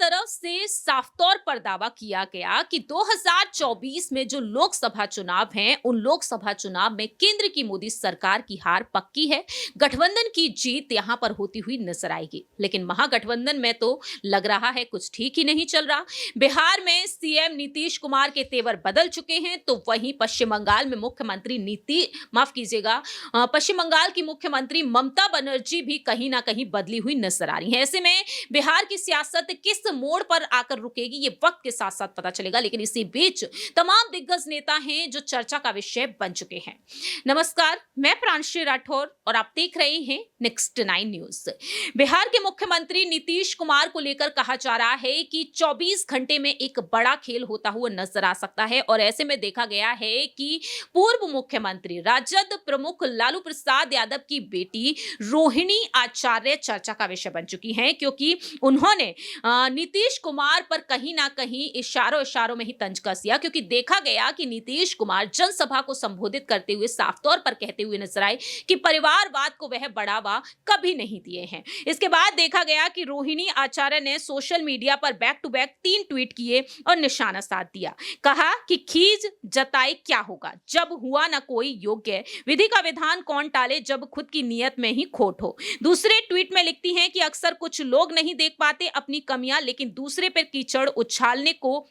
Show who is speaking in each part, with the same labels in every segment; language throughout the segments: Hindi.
Speaker 1: तरफ से साफ तौर पर दावा किया गया कि 2024 में जो लोकसभा चुनाव हैं, उन लोकसभा चुनाव में केंद्र की मोदी सरकार की हार पक्की है। गठबंधन की जीत यहां पर होती हुई नजर आएगी, लेकिन महागठबंधन में तो लग रहा है कुछ ठीक ही नहीं चल रहा। बिहार में सीएम नीतीश कुमार के तेवर बदल चुके हैं, तो वहीं पश्चिम बंगाल में मुख्यमंत्री पश्चिम बंगाल की मुख्यमंत्री ममता बनर्जी भी कहीं ना कहीं बदली हुई नजर आ रही है। ऐसे में बिहार की सियासत किस मोड़ पर आकर रुकेगी, ये वक्त के साथ साथ पता चलेगा। लेकिन इसी बीच तमाम दिग्गज नेता हैं जो चर्चा का विषय बन चुके हैं। नमस्कार, मैं प्रांशी राठौर और आप देख रहे हैं नेक्स्ट 9 न्यूज। बिहार के मुख्यमंत्री नीतीश कुमार को लेकर कहा जा रहा है कि 24 घंटे में एक बड़ा खेल होता हुआ नजर आ सकता है, और ऐसे में देखा गया है कि पूर्व मुख्यमंत्री राजद प्रमुख लालू प्रसाद यादव की बेटी रोहिणी आचार्य चर्चा का विषय बन चुकी हैं, क्योंकि उन्होंने नीतीश कुमार पर कहीं ना कहीं इशारों में ही तंज कस दिया। क्योंकि देखा गया कि नीतीश कुमार जनसभा को संबोधित करते हुए साफ तौर पर कहते हुए नजर आए कि परिवारवाद को वह बढ़ावा कभी नहीं दिए हैं। इसके बाद देखा गया कि रोहिणी आचार्य ने सोशल मीडिया पर बैक टू बैक 3 ट्वीट किए और निशाना साध दिया। कहा कि खीज जताए क्या होगा जब हुआ ना कोई योग्य, विधि का विधान कौन टाले जब खुद की नियत में ही खोट हो। दूसरे ट्वीट में लिखती हैं कि अक्सर कुछ लोग नहीं देख पाते अपनी कमियां, लेकिन दूसरे पर कीचड़ उछालने को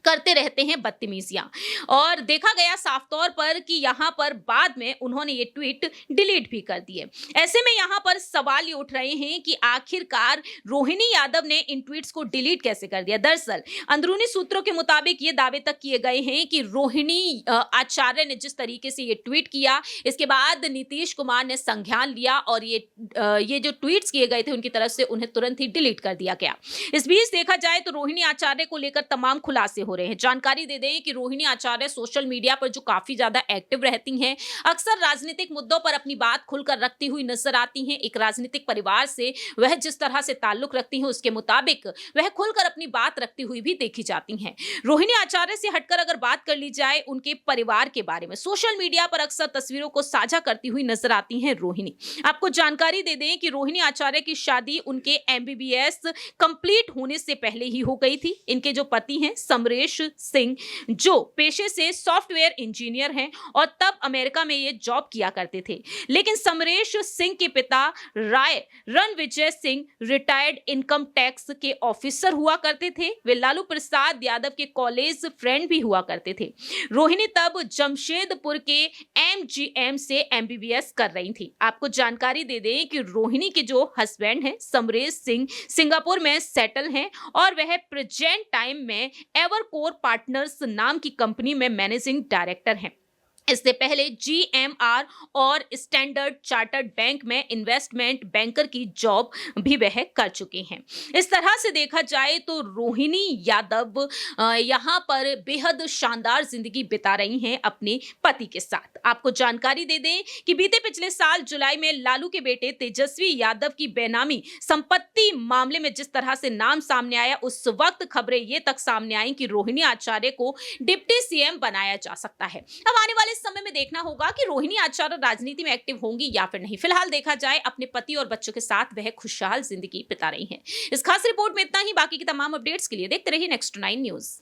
Speaker 1: करते रहते हैं बदतमीजियां। और देखा गया साफ तौर पर कि यहां पर बाद में उन्होंने ये ट्वीट डिलीट भी कर दिए। ऐसे में यहां पर सवाल ये उठ रहे हैं कि आखिरकार रोहिणी यादव ने इन ट्वीट्स को डिलीट कैसे कर दिया। दरअसल अंदरूनी सूत्रों के मुताबिक ये दावे तक किए गए हैं कि रोहिणी आचार्य ने जिस तरीके से ये ट्वीट किया, इसके बाद नीतीश कुमार ने संज्ञान लिया और ये जो ट्वीट्स किए गए थे उनकी तरफ से उन्हें तुरंत ही डिलीट कर दिया गया। इस बीच देखा जाए तो रोहिणी आचार्य को लेकर तमाम खुलासे हो रहे हैं। जानकारी दे दें कि रोहिणी आचार्य सोशल मीडिया पर जो काफी ज्यादा एक्टिव रहती हैं, अक्सर राजनीतिक मुद्दों पर अपनी बात खुलकर रखती हुई नजर आती हैं। एक राजनीतिक परिवार से वह जिस तरह से ताल्लुक रखती हैं, उसके मुताबिक वह खुलकर अपनी बात रखती हुई भी देखी जाती हैं। रोहिणी आचार्य से हटकर अगर बात कर ली जाए उनके परिवार के बारे में, सोशल मीडिया पर अक्सर तस्वीरों को साझा करती हुई नजर आती हैं रोहिणी। आपको जानकारी दे दें कि रोहिणी आचार्य की शादी उनके एमबीबीएस कंप्लीट होने से पहले ही हो गई थी। इनके जो पति हैं समरेश सिंह, जो पेशे से सॉफ्टवेयर इंजीनियर हैं और तब अमेरिका में ये जॉब किया करते थे। लेकिन समरेश सिंह के पिता Ranvijay Singh retired income tax के ऑफिसर हुआ करते थे। वे लालू प्रसाद यादव के कॉलेज फ्रेंड भी हुआ करते थे। रोहिणी तब जमशेदपुर के एमजीएम से एमबीबीएस कर रही थी। आपको जानकारी दे दें कि रोहिणी के जो हस्बैंड हैं समरेश सिंह सिंगापुर में सेटल हैं और वह प्रेजेंट टाइम में एवरकोर पार्टनर्स नाम की कंपनी में मैनेजिंग डायरेक्टर हैं। इससे पहले जीएमआर और स्टैंडर्ड चार्टर्ड बैंक में इन्वेस्टमेंट बैंकर की जॉब भी वह कर चुके हैं। इस तरह से देखा जाए तो रोहिणी यादव यहां पर बेहद शानदार जिंदगी बिता रही हैं अपने पति के साथ। आपको जानकारी दे दें कि बीते पिछले साल जुलाई में लालू के बेटे तेजस्वी यादव की बेनामी संपत्ति मामले में जिस तरह से नाम सामने आया, उस वक्त खबरें ये तक सामने आई कि रोहिणी आचार्य को डिप्टी सीएम बनाया जा सकता है। अब आने वाले समय में देखना होगा कि रोहिणी आचार्य राजनीति में एक्टिव होंगी या फिर नहीं। फिलहाल देखा जाए अपने पति और बच्चों के साथ वह खुशहाल जिंदगी बिता रही हैं। इस खास रिपोर्ट में इतना ही। बाकी की तमाम अपडेट्स के लिए देखते रहिए नेक्स्ट 9 न्यूज।